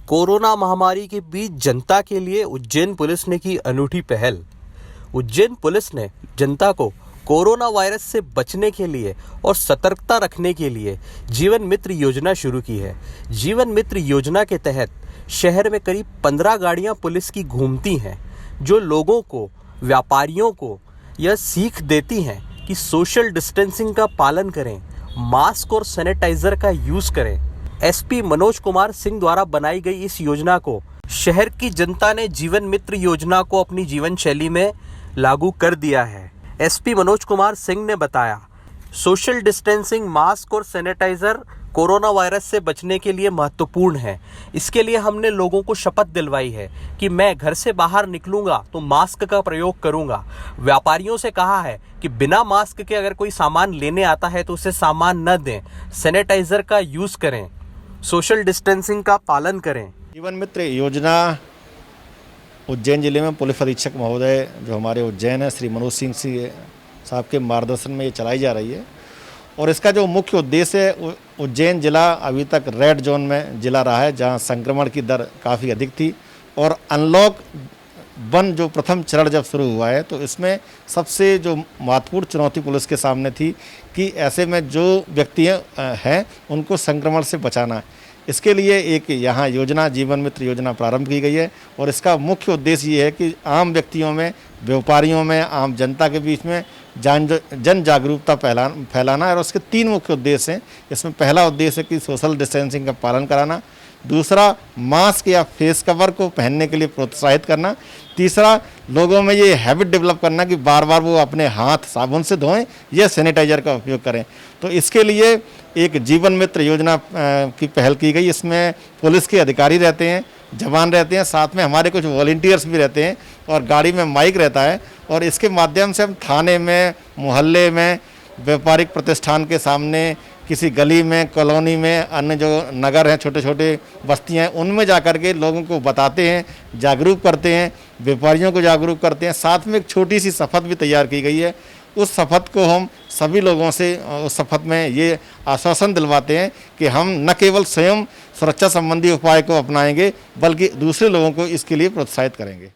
Corona महामारी के बीच जनता के लिए उज्जैन पुलिस ने की अनूठी पहल। उज्जैन पुलिस ने जनता को कोरोना वायरस से बचने के लिए और सतर्कता रखने के लिए जीवन मित्र योजना शुरू की है। जीवन मित्र योजना के तहत शहर में करीब 15 गाड़ियां पुलिस की घूमती हैं, जो लोगों को, व्यापारियों को यह सीख देती हैं कि सोशल डिस्टेंसिंग का पालन करें, मास्क और सैनिटाइजर का यूज़ करें। एसपी मनोज कुमार सिंह द्वारा बनाई गई इस योजना को शहर की जनता ने जीवन मित्र योजना को अपनी जीवन शैली में लागू कर दिया है। एसपी मनोज कुमार सिंह ने बताया, सोशल डिस्टेंसिंग, मास्क और सैनिटाइजर कोरोना वायरस से बचने के लिए महत्वपूर्ण है। इसके लिए हमने लोगों को शपथ दिलवाई है कि मैं घर से बाहर निकलूंगा तो मास्क का प्रयोग करूंगा। व्यापारियों से कहा है कि बिना मास्क के अगर कोई सामान लेने आता है तो उसे सामान न दें, सैनिटाइजर का यूज़ करें, सोशल डिस्टेंसिंग का पालन करें। जीवन मित्र योजना उज्जैन जिले में पुलिस अधीक्षक महोदय जो हमारे उज्जैन है श्री मनोज सिंह साहब के मार्गदर्शन में ये चलाई जा रही है। और इसका जो मुख्य उद्देश्य है, उज्जैन जिला अभी तक रेड जोन में जिला रहा है, जहां संक्रमण की दर काफ़ी अधिक थी। और अनलॉक 1 जो प्रथम चरण जब शुरू हुआ है, तो इसमें सबसे जो महत्वपूर्ण चुनौती पुलिस के सामने थी कि ऐसे में जो व्यक्ति हैं उनको संक्रमण से बचाना है। इसके लिए एक यहाँ योजना जीवन मित्र योजना प्रारंभ की गई है। और इसका मुख्य उद्देश्य ये है कि आम व्यक्तियों में, व्यापारियों में, आम जनता के बीच में जन जागरूकता फैलाना है। और उसके 3 मुख्य उद्देश्य हैं। इसमें पहला उद्देश्य है कि सोशल डिस्टेंसिंग का पालन कराना, दूसरा मास्क या फेस कवर को पहनने के लिए प्रोत्साहित करना, तीसरा लोगों में ये हैबिट डेवलप करना कि बार बार वो अपने हाथ साबुन से धोएं या सैनिटाइजर का उपयोग करें। तो इसके लिए एक जीवन मित्र योजना की पहल की गई। इसमें पुलिस के अधिकारी रहते हैं, जवान रहते हैं, साथ में हमारे कुछ वॉलंटियर्स भी रहते हैं और गाड़ी में माइक रहता है। और इसके माध्यम से हम थाने में, मोहल्ले में, व्यापारिक प्रतिष्ठान के सामने, किसी गली में, कॉलोनी में, अन्य जो नगर हैं, छोटे छोटे बस्तियां हैं, उनमें जाकर के लोगों को बताते हैं, जागरूक करते हैं, व्यापारियों को जागरूक करते हैं। साथ में एक छोटी सी शपथ भी तैयार की गई है। उस शपथ को हम सभी लोगों से उस शपथ में ये आश्वासन दिलवाते हैं कि हम न केवल स्वयं सुरक्षा संबंधी उपाय को अपनाएंगे, बल्कि दूसरे लोगों को इसके लिए प्रोत्साहित करेंगे।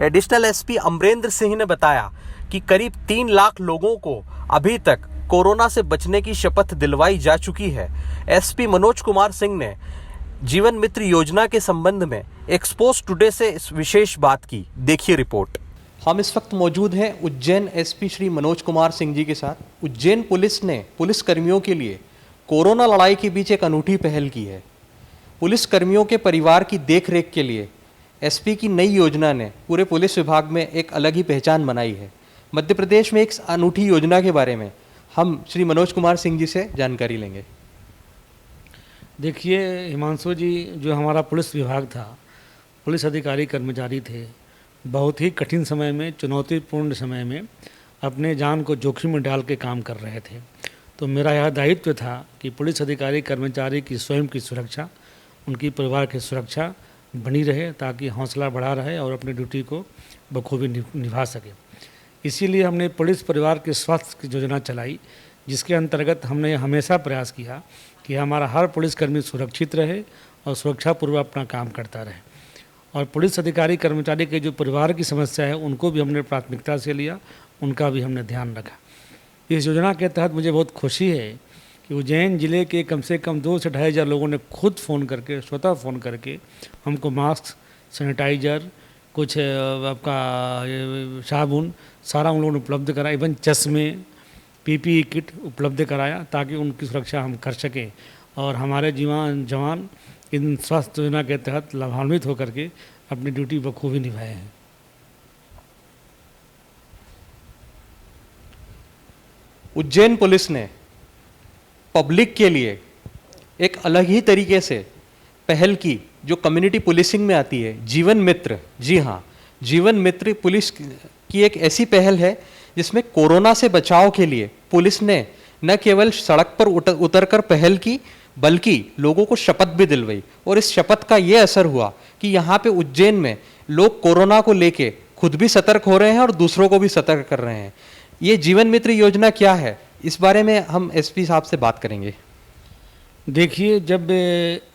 एडिशनल एसपी अमरेंद्र सिंह ने बताया कि करीब 3 लाख लोगों को अभी तक कोरोना से बचने की शपथ दिलवाई जा चुकी है। एसपी मनोज कुमार सिंह ने जीवन मित्र योजना के संबंध में एक्सपोज टुडे से इस विशेष बात की। देखिए रिपोर्ट। हम इस वक्त मौजूद हैं उज्जैन एसपी श्री मनोज कुमार सिंह जी के साथ। उज्जैन पुलिस ने पुलिस कर्मियों के लिए कोरोना लड़ाई के बीच एक अनूठी पहल की है। पुलिस कर्मियों के परिवार की देखरेख के लिए एसपी की नई योजना ने पूरे पुलिस विभाग में एक अलग ही पहचान बनाई है। मध्य प्रदेश में एक अनूठी योजना के बारे में हम श्री मनोज कुमार सिंह जी से जानकारी लेंगे। देखिए हिमांशु जी, जो हमारा पुलिस विभाग था, पुलिस अधिकारी कर्मचारी थे, बहुत ही कठिन समय में, चुनौतीपूर्ण समय में अपने जान को जोखिम में डाल के काम कर रहे थे। तो मेरा यह दायित्व था कि पुलिस अधिकारी कर्मचारी की स्वयं की सुरक्षा, उनकी परिवार की सुरक्षा बनी रहे, ताकि हौसला बढ़ा रहे और अपनी ड्यूटी को बखूबी निभा सके। इसीलिए हमने पुलिस परिवार के स्वास्थ्य की योजना चलाई, जिसके अंतर्गत हमने हमेशा प्रयास किया कि हमारा हर पुलिसकर्मी सुरक्षित रहे और सुरक्षापूर्वक अपना काम करता रहे। और पुलिस अधिकारी कर्मचारी के जो परिवार की समस्या है, उनको भी हमने प्राथमिकता से लिया, उनका भी हमने ध्यान रखा। इस योजना के तहत मुझे बहुत खुशी है कि उज्जैन ज़िले के कम से कम 2 से 2.5 हज़ार लोगों ने खुद फ़ोन करके, स्वतः फ़ोन करके हमको मास्क, सैनिटाइज़र, कुछ आपका साबुन, सारा उन लोगों ने उपलब्ध कराया। इवन चश्मे, पीपीई किट उपलब्ध कराया, ताकि उनकी सुरक्षा हम कर सकें और हमारे जवान इन स्वास्थ्य योजना के तहत लाभान्वित होकर के अपनी ड्यूटी बखूबी निभाए हैं। उज्जैन पुलिस ने पब्लिक के लिए एक अलग ही तरीके से पहल की, जो कम्युनिटी पुलिसिंग में आती है, जीवन मित्र। जी हाँ, जीवन मित्र पुलिस की एक ऐसी पहल है जिसमें कोरोना से बचाव के लिए पुलिस ने न केवल सड़क पर उतरकर पहल की, बल्कि लोगों को शपथ भी दिलवाई। और इस शपथ का ये असर हुआ कि यहाँ पे उज्जैन में लोग कोरोना को लेके खुद भी सतर्क हो रहे हैं और दूसरों को भी सतर्क कर रहे हैं। ये जीवन मित्र योजना क्या है, इस बारे में हम एसपी साहब से बात करेंगे। देखिए, जब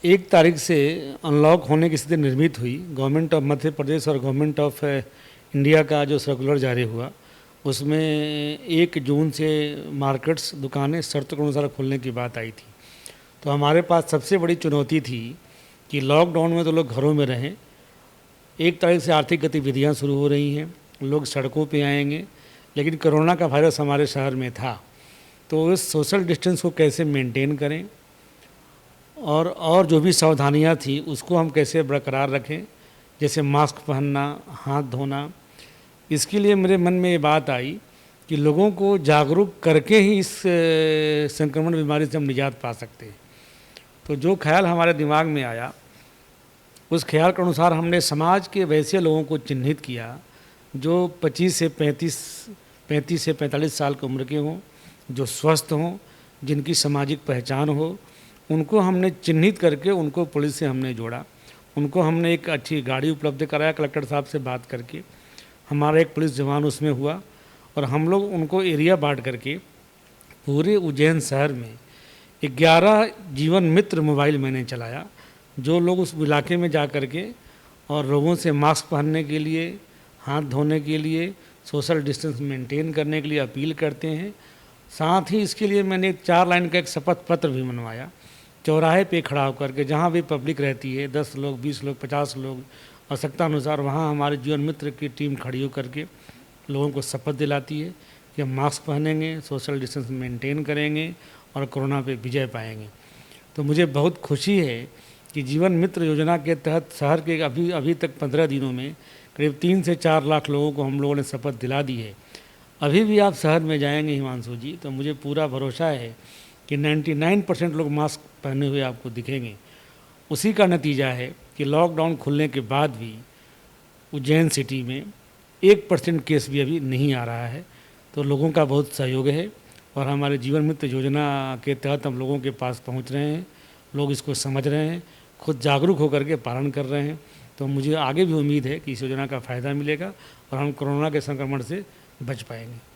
1 तारीख से अनलॉक होने की स्थिति निर्मित हुई, गवर्नमेंट ऑफ मध्य प्रदेश और गवर्नमेंट ऑफ इंडिया का जो सर्कुलर जारी हुआ, उसमें 1 जून से मार्केट्स, दुकानें शर्तों के अनुसार खोलने की बात आई थी। तो हमारे पास सबसे बड़ी चुनौती थी कि लॉकडाउन में तो लोग घरों में रहें, 1 तारीख से आर्थिक गतिविधियां शुरू हो रही हैं, लोग सड़कों पे आएंगे, लेकिन कोरोना का वायरस हमारे शहर में था। तो इस सोशल डिस्टेंस को कैसे मेंटेन करें और जो भी सावधानियां थी उसको हम कैसे बरकरार रखें, जैसे मास्क पहनना, हाथ धोना। इसके लिए मेरे मन में ये बात आई कि लोगों को जागरूक करके ही इस संक्रमण बीमारी से हम निजात पा सकते हैं। तो जो ख्याल हमारे दिमाग में आया, उस ख्याल के अनुसार हमने समाज के वैसे लोगों को चिन्हित किया जो 25 से 45 साल की उम्र के हों, जो स्वस्थ हों, जिनकी सामाजिक पहचान हो। उनको हमने चिन्हित करके उनको पुलिस से हमने जोड़ा। उनको हमने एक अच्छी गाड़ी उपलब्ध कराया कलेक्टर साहब से बात करके। हमारा एक पुलिस जवान उसमें हुआ और हम लोग उनको एरिया बांट करके पूरे उज्जैन शहर में 11 जीवन मित्र मोबाइल मैंने चलाया, जो लोग उस इलाके में जा कर के और लोगों से मास्क पहनने के लिए, हाथ धोने के लिए, सोशल डिस्टेंस मेंटेन करने के लिए अपील करते हैं। साथ ही इसके लिए मैंने 4 लाइन का एक शपथ पत्र भी बनवाया, चौराहे पे खड़ा होकर के, जहाँ भी पब्लिक रहती है, 10 लोग, 20 लोग, 50 लोग, आवश्यकता अनुसार वहाँ हमारे जीवन मित्र की टीम खड़ी होकर के लोगों को शपथ दिलाती है कि हम मास्क पहनेंगे, सोशल डिस्टेंस मेंटेन करेंगे और कोरोना पे विजय पाएंगे। तो मुझे बहुत खुशी है कि जीवन मित्र योजना के तहत शहर के अभी तक 15 दिनों में करीब 3 से 4 लाख लोगों को हम लोगों ने शपथ दिला दी है। अभी भी आप शहर में जाएंगे हिमांशु जी, तो मुझे पूरा भरोसा है कि 99% लोग मास्क पहने हुए आपको दिखेंगे। उसी का नतीजा है कि लॉकडाउन खुलने के बाद भी उज्जैन सिटी में 1% केस भी अभी नहीं आ रहा है। तो लोगों का बहुत सहयोग है और हमारे जीवन मित्र योजना के तहत हम लोगों के पास पहुंच रहे हैं। लोग इसको समझ रहे हैं, खुद जागरूक होकर के पालन कर रहे हैं। तो मुझे आगे भी उम्मीद है कि इस योजना का फ़ायदा मिलेगा और हम कोरोना के संक्रमण से बच पाएंगे।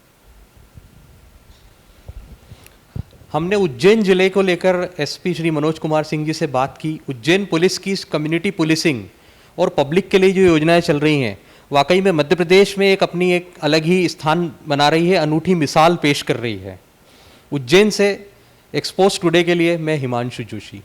हमने उज्जैन जिले को लेकर एसपी श्री मनोज कुमार सिंह जी से बात की। उज्जैन पुलिस की कम्युनिटी पुलिसिंग और पब्लिक के लिए जो योजनाएं चल रही हैं, वाकई में मध्य प्रदेश में अपनी एक अलग ही स्थान बना रही है, अनूठी मिसाल पेश कर रही है। उज्जैन से एक्सपोज टुडे के लिए मैं हिमांशु जोशी।